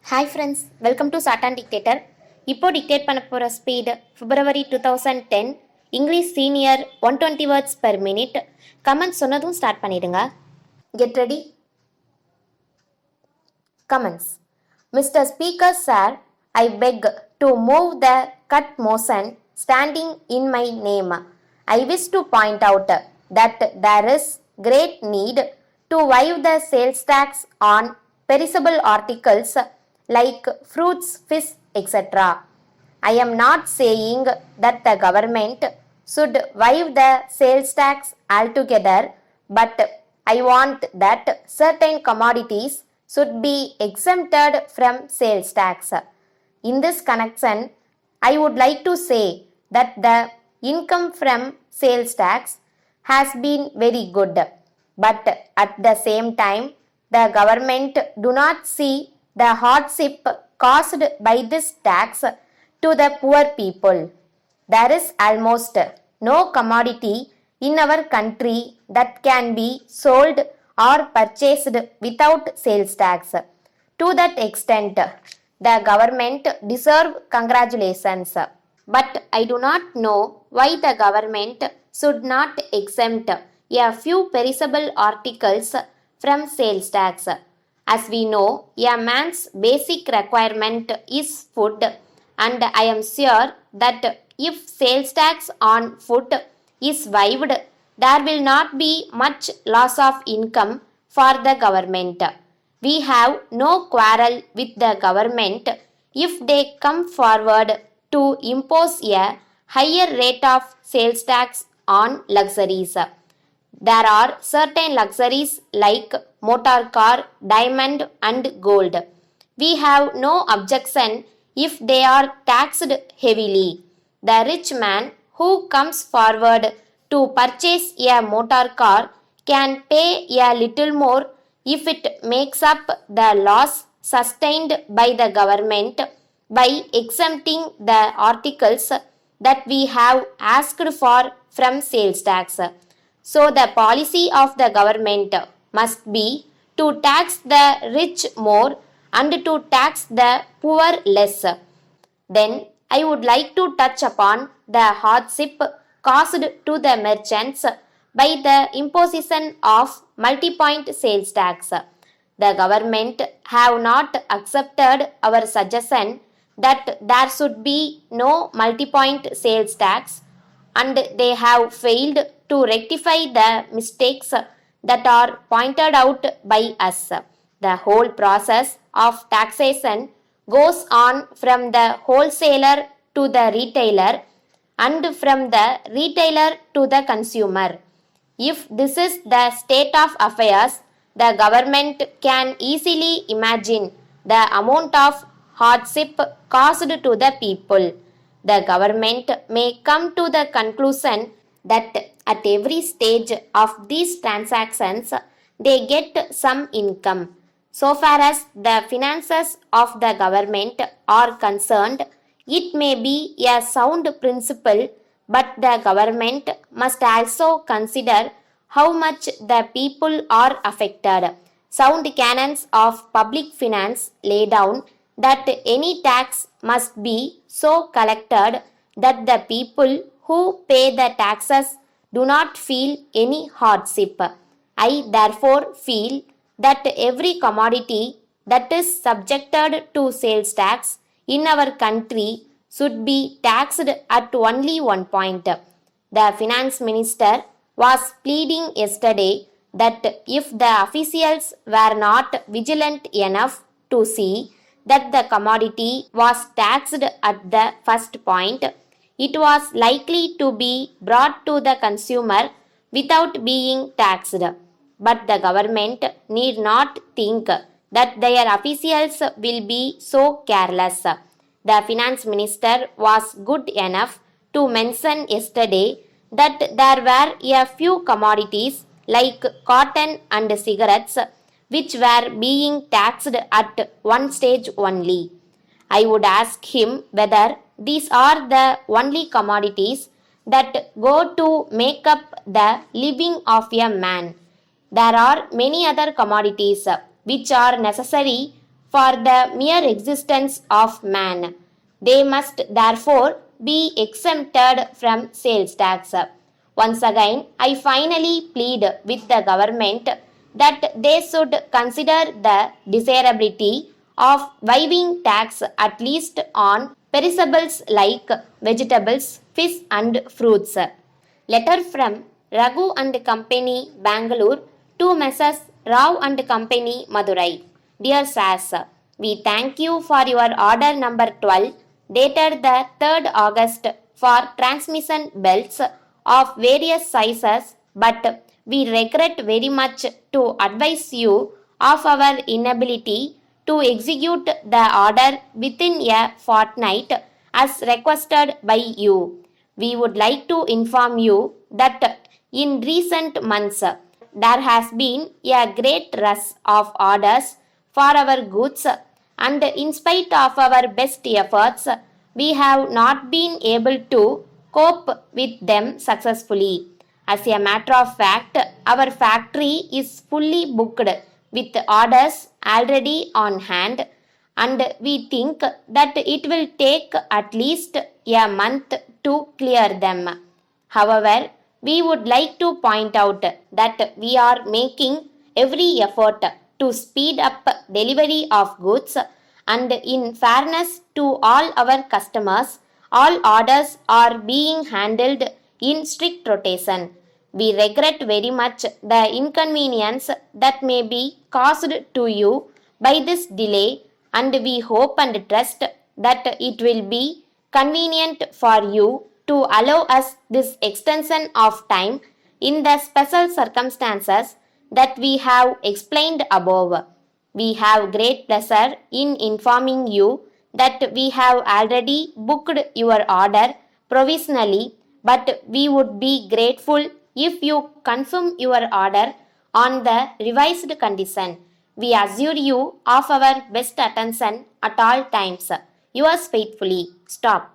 Hi friends, welcome to Satan dictator. இப்போ dictate பண்ண போகிற speed February 2010 English senior 120 words per minute. Comments சொன்னதும் start பண்ணிடுங்க. Get ready. Comments. Mister speaker sir, I peg to move the cut motion standing in my name. I wish to point out that there is great need to waive the sales tax on perishable articles like fruits, fish, etc. I am not saying that the government should waive the sales tax altogether, but I want that certain commodities should be exempted from sales tax. In this connection, I would like to say that the income from sales tax has been very good, but at the same time, the government do not see the hardship caused by this tax to the poor people. There is almost no commodity in our country that can be sold or purchased without sales tax. To that extent, the government deserve congratulations. But I do not know why the government should not exempt a few perishable articles from sales tax. As we know, a man's basic requirement is food, and I am sure that if sales tax on food is waived, there will not be much loss of income for the government. We have no quarrel with the government if they come forward to impose a higher rate of sales tax on luxuries. There are certain luxuries like motor car, diamond and gold. We have no objection if they are taxed heavily. The rich man who comes forward to purchase a motor car can pay a little more if it makes up the loss sustained by the government by exempting the articles that we have asked for from sales tax. So the policy of the government must be to tax the rich more and to tax the poor less. Then I would like to touch upon the hardship caused to the merchants by the imposition of multi-point sales tax. The government have not accepted our suggestion that there should be no multi-point sales tax, and they have failed to rectify the mistakes that are pointed out by us. The whole process of taxation goes on from the wholesaler to the retailer and from the retailer to the consumer. If this is the state of affairs, the government can easily imagine the amount of hardship caused to the people. The government may come to the conclusion that at every stage of these transactions they get some income. So far as the finances of the government are concerned, it may be a sound principle, but the government must also consider how much the people are affected. Sound canons of public finance lay down that any tax must be so collected that the people who pay the taxes do not feel any hardship. I therefore feel that every commodity that is subjected to sales tax in our country should be taxed at only one point. The finance minister was pleading yesterday that if the officials were not vigilant enough to see that the commodity was taxed at the first point, it was likely to be brought to the consumer without being taxed. But the government need not think that their officials will be so careless. The finance minister was good enough to mention yesterday that there were a few commodities like cotton and cigarettes which were being taxed at one stage only. I would ask him whether these are the only commodities that go to make up the living of a man. There are many other commodities which are necessary for the mere existence of man. They must therefore be exempted from sales tax. Once again, I finally plead with the government that they should consider the desirability of waiving tax at least on perishables like vegetables, fish and fruits. Letter from Raghu and Company, Bangalore to Messrs. Rao and Company, Madurai. Dear Sirs, we thank you for your order number 12 dated the 3rd August for transmission belts of various sizes, but we regret very much to advise you of our inability to execute the order within a fortnight as requested by you. We would like to inform you that in recent months there has been a great rush of orders for our goods, and in spite of our best efforts, we have not been able to cope with them successfully. As a matter of fact, our factory is fully booked with orders already on hand, and we think that it will take at least a month to clear them. However, we would like to point out that we are making every effort to speed up delivery of goods, and in fairness to all our customers, all orders are being handled in strict rotation. We regret very much the inconvenience that may be caused to you by this delay, and we hope and trust that it will be convenient for you to allow us this extension of time in the special circumstances that we have explained above. We have great pleasure in informing you that we have already booked your order provisionally, but we would be grateful if you confirm your order on the revised condition. We assure you of our best attention at all times. Yours faithfully, Stop.